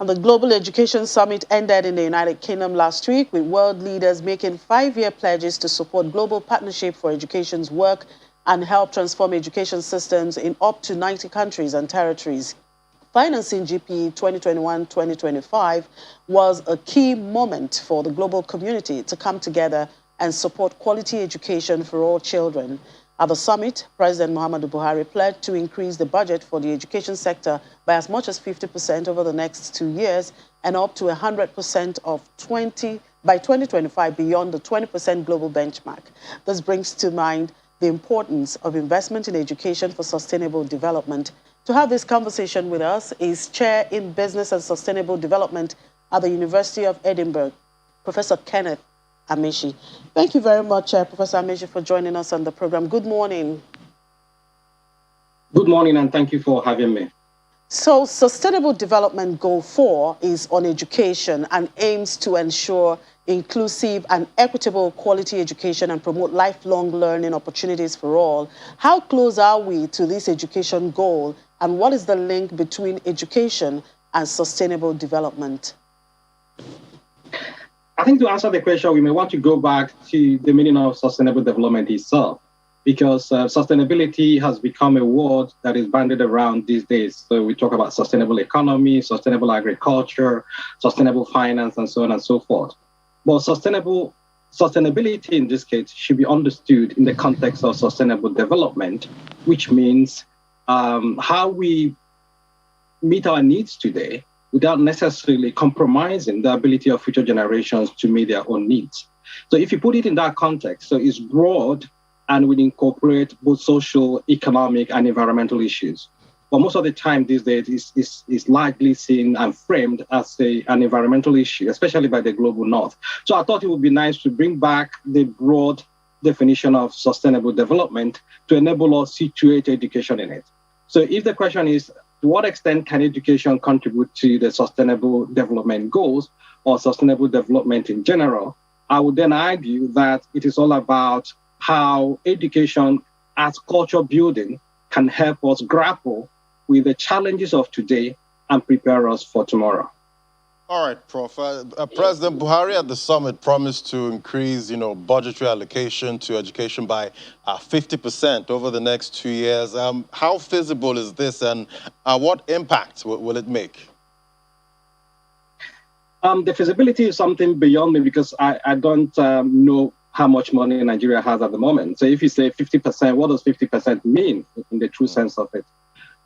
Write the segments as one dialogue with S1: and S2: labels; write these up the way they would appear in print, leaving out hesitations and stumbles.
S1: And the Global Education Summit ended in the United Kingdom last week, with world leaders making 5-year pledges to support global partnership for education's work and help transform education systems in up to 90 countries and territories. Financing GPE 2021-2025 was a key moment for the global community to come together and support quality education for all children. At the summit, President Muhammadu Buhari pledged to increase the budget for the education sector by as much as 50% over the next 2 years and up to 100% by 2025 beyond the 20% global benchmark. This brings to mind the importance of investment in education for sustainable development. To have this conversation with us is Chair in Business and Sustainable Development at the University of Edinburgh, Professor Kenneth Amechi. Thank you very much, Professor Amechi, for joining us on the program. Good morning.
S2: Good morning, and thank you for having me.
S1: So, Sustainable Development Goal 4 is on education and aims to ensure inclusive and equitable quality education and promote lifelong learning opportunities for all. How close are we to this education goal, and what is the link between education and sustainable development?
S2: I think to answer the question, we may want to go back to the meaning of sustainable development itself, because sustainability has become a word that is bandied around these days. So we talk about sustainable economy, sustainable agriculture, sustainable finance, and so on and so forth. But sustainability in this case should be understood in the context of sustainable development, which means how we meet our needs today without necessarily compromising the ability of future generations to meet their own needs. So if you put it in that context, so it's broad and will incorporate both social, economic, and environmental issues. But most of the time these days is largely seen and framed as an environmental issue, especially by the global north. So I thought it would be nice to bring back the broad definition of sustainable development to enable us to situate education in it. So if the question is, to what extent can education contribute to the sustainable development goals or sustainable development in general, I would then argue that it is all about how education as culture building can help us grapple with the challenges of today and prepare us for tomorrow.
S3: All right, Prof. President Buhari at the summit promised to increase, budgetary allocation to education by 50% over the next 2 years. How feasible is this, and what impact will it make?
S2: The feasibility is something beyond me, because I don't know how much money Nigeria has at the moment. So if you say 50%, what does 50% mean in the true sense of it?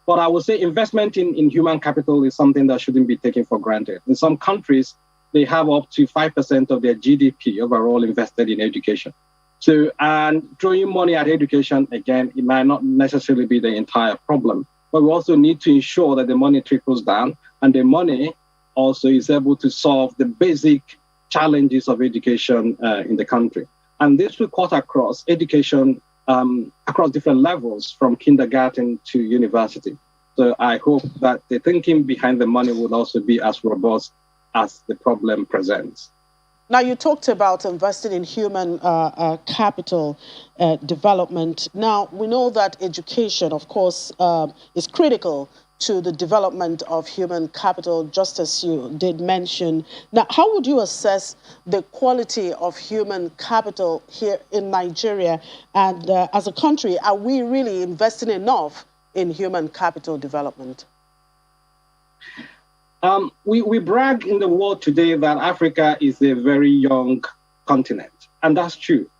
S2: But I would say investment in human capital is something that shouldn't be taken for granted. In some countries, they have up to 5% of their GDP overall invested in education. So, and throwing money at education, again, it might not necessarily be the entire problem. But we also need to ensure that the money trickles down, and the money also is able to solve the basic challenges of education in the country. And this will cut across education across different levels, from kindergarten to university. So I hope that the thinking behind the money would also be as robust as the problem presents.
S1: Now, you talked about investing in human capital development. Now, we know that education, of course, is critical to the development of human capital, just as you did mention. Now, how would you assess the quality of human capital here in Nigeria? And as a country, are we really investing enough in human capital development?
S2: We brag in the world today that Africa is a very young continent, and that's true.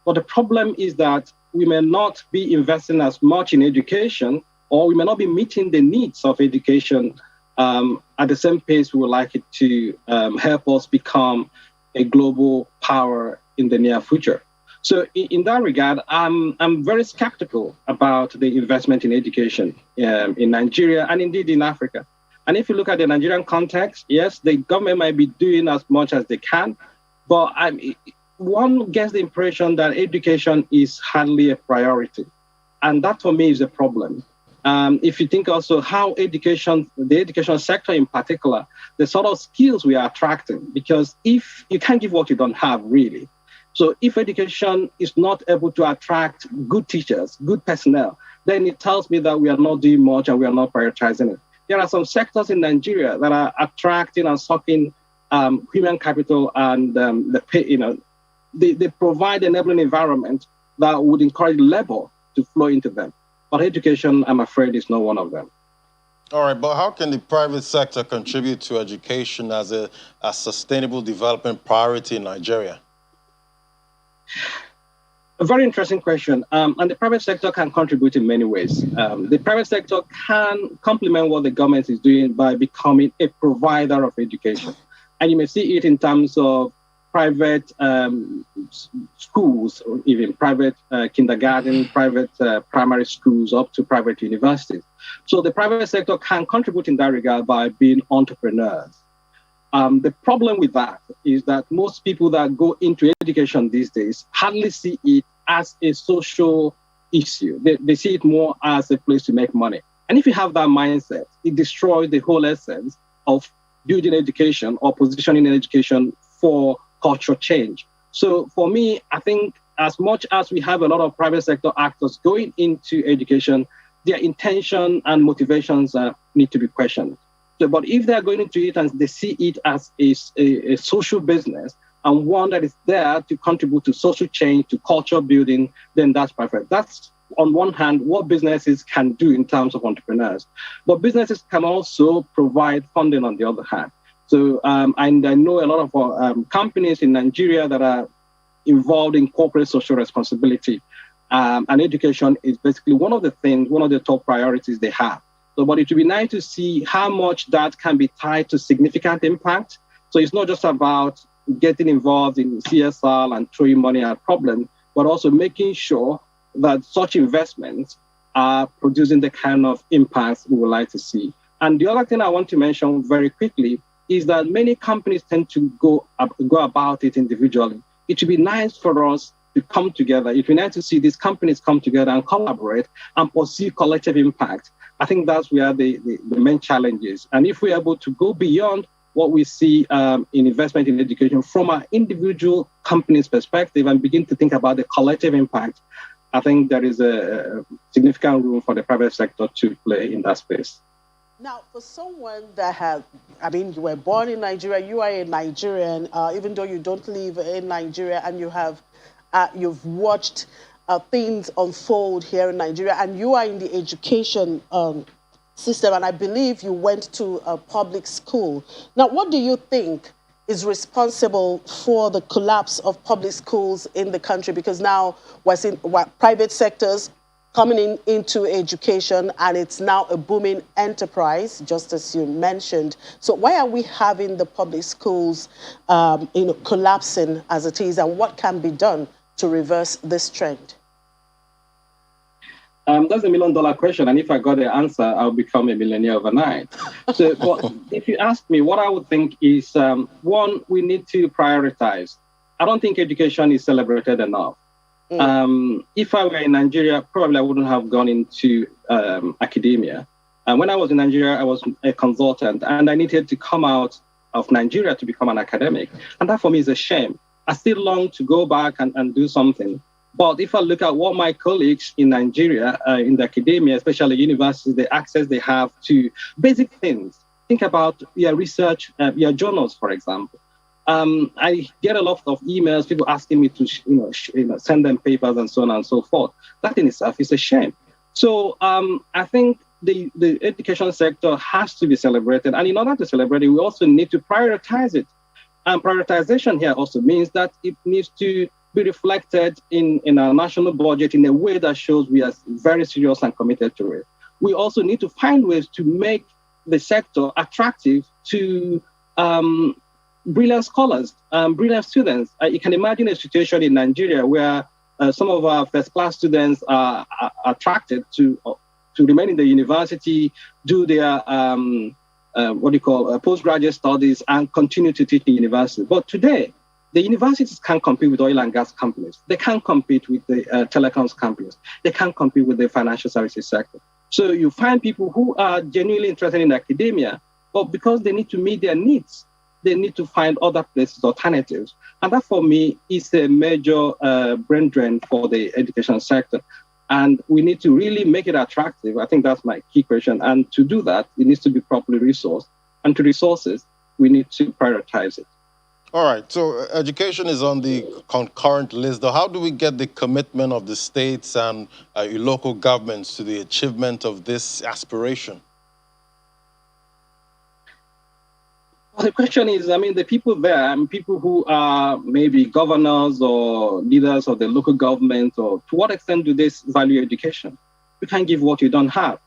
S2: But the problem is that we may not be investing as much in education, or we may not be meeting the needs of education at the same pace we would like it to help us become a global power in the near future. So in that regard, I'm very skeptical about the investment in education in Nigeria and indeed in Africa. And if you look at the Nigerian context, yes, the government might be doing as much as they can, but one gets the impression that education is hardly a priority. And that for me is a problem. If you think also how the education sector in particular, the sort of skills we are attracting, because if you can't give what you don't have, really. So if education is not able to attract good teachers, good personnel, then it tells me that we are not doing much and we are not prioritizing it. there are some sectors in Nigeria that are attracting and sucking human capital, and they provide an enabling environment that would encourage labor to flow into them. But education, I'm afraid, is not one of them.
S3: All right, but how can the private sector contribute to education as a sustainable development priority in Nigeria?
S2: A very interesting question. And the private sector can contribute in many ways. The private sector can complement what the government is doing by becoming a provider of education. And you may see it in terms of private schools, or even private kindergarten, private primary schools, up to private universities. So the private sector can contribute in that regard by being entrepreneurs. The problem with that is that most people that go into education these days hardly see it as a social issue. They see it more as a place to make money. And if you have that mindset, it destroys the whole essence of building education or positioning education for cultural change. So for me, I think as much as we have a lot of private sector actors going into education, their intention and motivations need to be questioned. So, but if they're going into it and they see it as a social business and one that is there to contribute to social change, to culture building, then that's perfect. That's, on one hand, what businesses can do in terms of entrepreneurs. But businesses can also provide funding on the other hand. So, and I know a lot of companies in Nigeria that are involved in corporate social responsibility, and education is basically one of the top priorities they have. So, but it would be nice to see how much that can be tied to significant impact. So it's not just about getting involved in CSR and throwing money at problems, but also making sure that such investments are producing the kind of impacts we would like to see. And the other thing I want to mention very quickly is that many companies tend to go about it individually. It would be nice for us to come together. It would be nice to see these companies come together and collaborate and pursue collective impact. I think that's where the main challenge is. And if we're able to go beyond what we see in investment in education from an individual company's perspective and begin to think about the collective impact, I think there is a significant room for the private sector to play in that space.
S1: Now, for someone that you were born in Nigeria, you are a Nigerian, even though you don't live in Nigeria, and you've watched things unfold here in Nigeria, and you are in the education system, and I believe you went to a public school. Now, what do you think is responsible for the collapse of public schools in the country? Because now we're seeing private sectors coming into education, and it's now a booming enterprise, just as you mentioned. So why are we having the public schools collapsing as it is, and what can be done to reverse this trend?
S2: That's $1 million question, and if I got the answer, I'll become a millionaire overnight. So but if you ask me, what I would think is, one, we need to prioritize. I don't think education is celebrated enough. If I were in Nigeria, probably I wouldn't have gone into academia. And when I was in Nigeria, I was a consultant, and I needed to come out of Nigeria to become an academic. And that for me is a shame. I still long to go back and do something. But if I look at what my colleagues in Nigeria, in the academia, especially universities, the access they have to basic things, think about your research, your journals, for example. I get a lot of emails, people asking me to send them papers and so on and so forth. That in itself is a shame. So I think the education sector has to be celebrated. And in order to celebrate it, we also need to prioritize it. And prioritization here also means that it needs to be reflected in our national budget in a way that shows we are very serious and committed to it. We also need to find ways to make the sector attractive to brilliant scholars, brilliant students. You can imagine a situation in Nigeria where some of our first-class students are attracted to remain in the university, do their postgraduate studies, and continue to teach in university. But today, the universities can't compete with oil and gas companies. They can't compete with the telecoms companies. They can't compete with the financial services sector. So you find people who are genuinely interested in academia, but because they need to meet their needs, they need to find other places, alternatives. And that, for me, is a major brain drain for the education sector. And we need to really make it attractive. I think that's my key question. And to do that, it needs to be properly resourced. And to resources, we need to prioritize it.
S3: All right, so education is on the concurrent list. How do we get the commitment of the states and local governments to the achievement of this aspiration?
S2: Well, the question is, I mean, the people there, people who are maybe governors or leaders of the local government, or to what extent do they value education? You can't give what you don't have.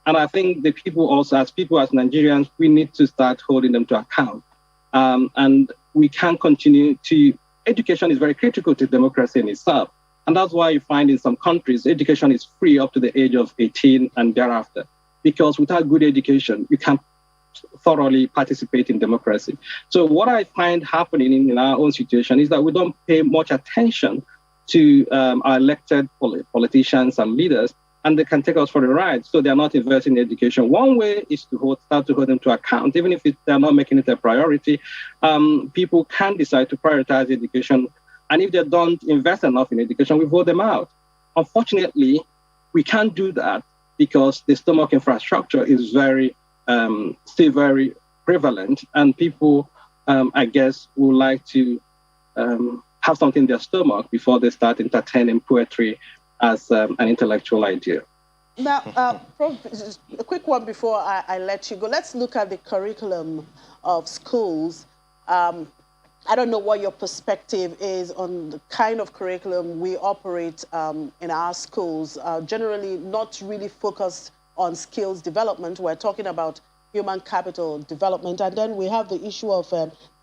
S2: And I think the people also, as Nigerians, we need to start holding them to account. And we can't continue to, education is very critical to democracy in itself. And that's why you find in some countries, education is free up to the age of 18 and thereafter. Because without good education, you can't thoroughly participate in democracy. So what I find happening in our own situation is that we don't pay much attention to our elected politicians and leaders, and they can take us for a ride. So they're not investing in education. One way is to start to hold them to account. Even if they're not making it a priority, people can decide to prioritize education. And if they don't invest enough in education, we vote them out. Unfortunately, we can't do that because the stomach infrastructure is still very prevalent. And people, I guess, would like to have something in their stomach before they start entertaining poetry as an intellectual idea.
S1: Now, Prof, a quick one before I let you go. Let's look at the curriculum of schools. I don't know what your perspective is on the kind of curriculum we operate in our schools. Generally not really focused on skills development. We're talking about human capital development. And then we have the issue of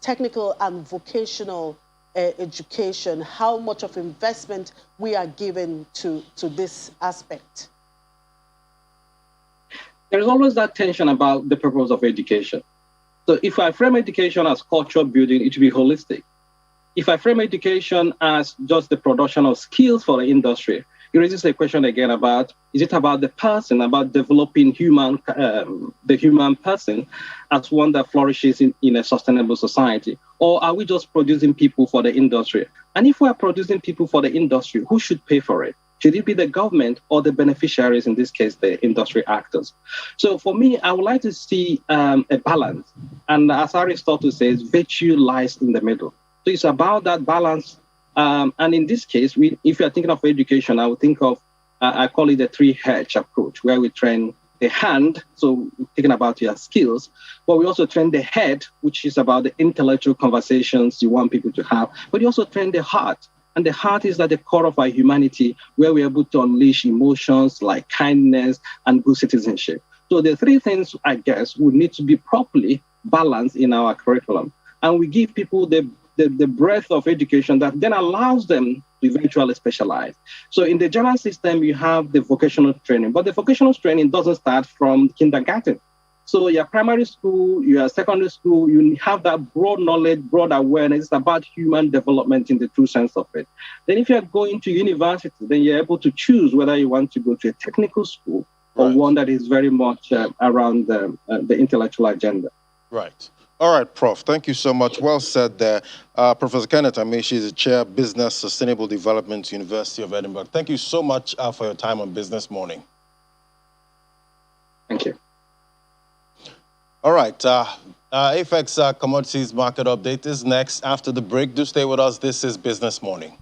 S1: technical and vocational education, how much of investment we are given to this aspect.
S2: There's always that tension about the purpose of education. So if I frame education as culture building, it should be holistic. If I frame education as just the production of skills for the industry, it raises the question again about, is it about the person, about developing the human person as one that flourishes in a sustainable society? Or are we just producing people for the industry? And if we're producing people for the industry, who should pay for it? Should it be the government or the beneficiaries, in this case, the industry actors? So for me, I would like to see a balance. And as Aristotle says, virtue lies in the middle. So it's about that balance. And in this case, if you're thinking of education, I would think of, I call it the 3H approach, where we train the hand, so thinking about your skills, but we also train the head, which is about the intellectual conversations you want people to have, but you also train the heart. And the heart is at the core of our humanity, where we're able to unleash emotions like kindness and good citizenship. So the three things, I guess, would need to be properly balanced in our curriculum. And we give people the breadth of education that then allows them to eventually specialize. So in the general system, you have the vocational training, but the vocational training doesn't start from kindergarten. So your primary school, your secondary school, you have that broad knowledge, broad awareness about human development in the true sense of it. Then if you're going to university, then you're able to choose whether you want to go to a technical school or one that is very much around the intellectual agenda.
S3: Right. All right, Prof. Thank you so much. Well said there. Professor Kenneth Amaechi is the Chair of Business Sustainable Development, University of Edinburgh. Thank you so much for your time on Business Morning.
S2: Thank you.
S3: All right. AFEX Commodities Market Update is next after the break. Do stay with us. This is Business Morning.